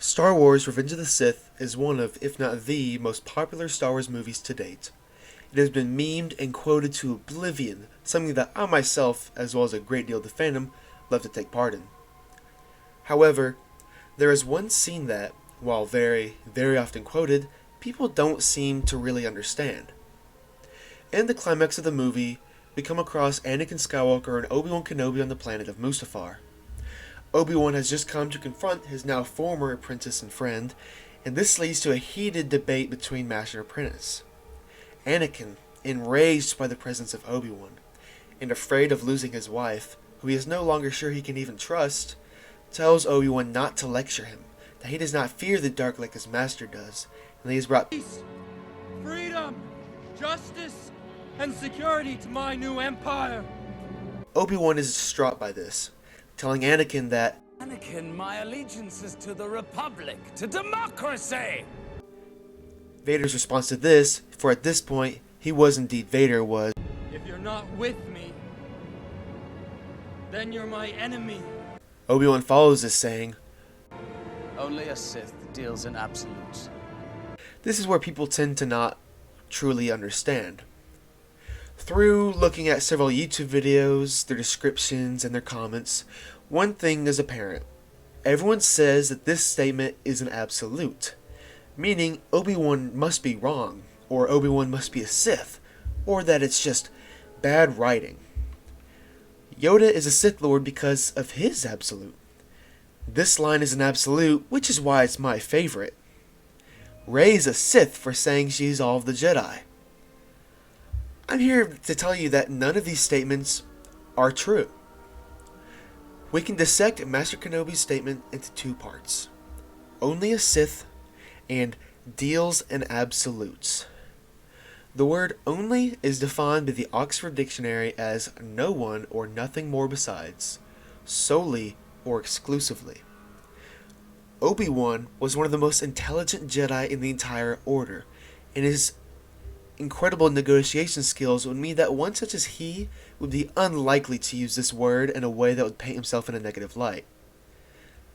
Star Wars Revenge of the Sith is one of, if not the, most popular Star Wars movies to date. It has been memed and quoted to oblivion, something that I myself, as well as a great deal of the fandom, love to take part in. However, there is one scene that, while very, very often quoted, people don't seem to really understand. In the climax of the movie, we come across Anakin Skywalker and Obi-Wan Kenobi on the planet of Mustafar. Obi-Wan has just come to confront his now former apprentice and friend, and this leads to a heated debate between master and apprentice. Anakin, enraged by the presence of Obi-Wan, and afraid of losing his wife, who he is no longer sure he can even trust, tells Obi-Wan not to lecture him, that he does not fear the dark like his master does, and that he has brought peace, freedom, justice, and security to my new empire. Obi-Wan is distraught by this, telling Anakin that, Anakin, my allegiance is to the Republic, to democracy! Vader's response to this, for at this point, he was indeed Vader, was, If you're not with me, then you're my enemy. Obi-Wan follows this saying, Only a Sith deals in absolutes. This is where people tend to not truly understand. Through looking at several YouTube videos, their descriptions, and their comments, one thing is apparent. Everyone says that this statement is an absolute, meaning Obi-Wan must be wrong, or Obi-Wan must be a Sith, or that it's just bad writing. Yoda is a Sith Lord because of his absolute. This line is an absolute, which is why it's my favorite. Rey is a Sith for saying she's all of the Jedi. I'm here to tell you that none of these statements are true. We can dissect Master Kenobi's statement into two parts. Only a Sith and deals in absolutes. The word only is defined by the Oxford Dictionary as no one or nothing more besides, solely or exclusively. Obi-Wan was one of the most intelligent Jedi in the entire order, and his incredible negotiation skills would mean that one such as he would be unlikely to use this word in a way that would paint himself in a negative light.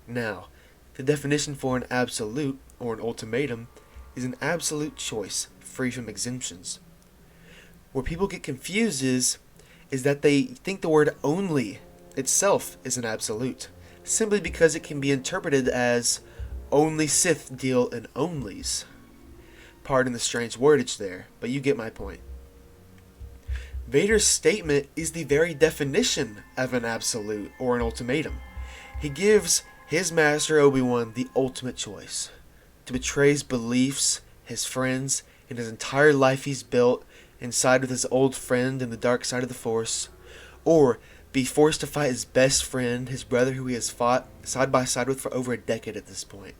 Now, the definition for an absolute, or an ultimatum, is an absolute choice, free from exemptions. Where people get confused is that they think the word only itself is an absolute, simply because it can be interpreted as only Sith deal in onlys. Pardon the strange wordage there, but you get my point. Vader's statement is the very definition of an absolute or an ultimatum. He gives his master Obi-Wan the ultimate choice: to betray his beliefs, his friends, and his entire life he's built and side with his old friend in the dark side of the Force, or be forced to fight his best friend, his brother who he has fought side by side with for over a decade at this point.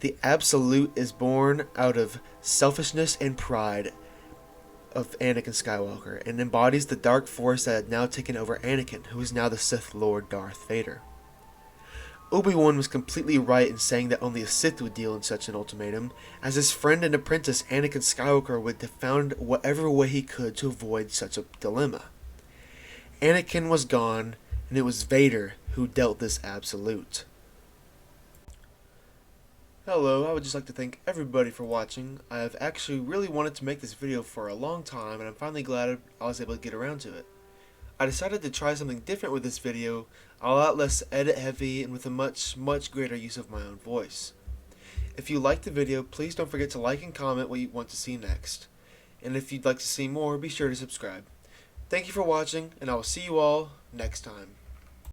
The absolute is born out of selfishness and pride of Anakin Skywalker and embodies the dark force that had now taken over Anakin, who is now the Sith Lord Darth Vader. Obi-Wan was completely right in saying that only a Sith would deal in such an ultimatum, as his friend and apprentice Anakin Skywalker would have found whatever way he could to avoid such a dilemma. Anakin was gone, and it was Vader who dealt this absolute. Hello, I would just like to thank everybody for watching. I have actually really wanted to make this video for a long time, and I'm finally glad I was able to get around to it. I decided to try something different with this video, a lot less edit heavy and with a much greater use of my own voice. If you liked the video, please don't forget to like and comment what you want to see next. And if you'd like to see more, be sure to subscribe. Thank you for watching, and I will see you all next time.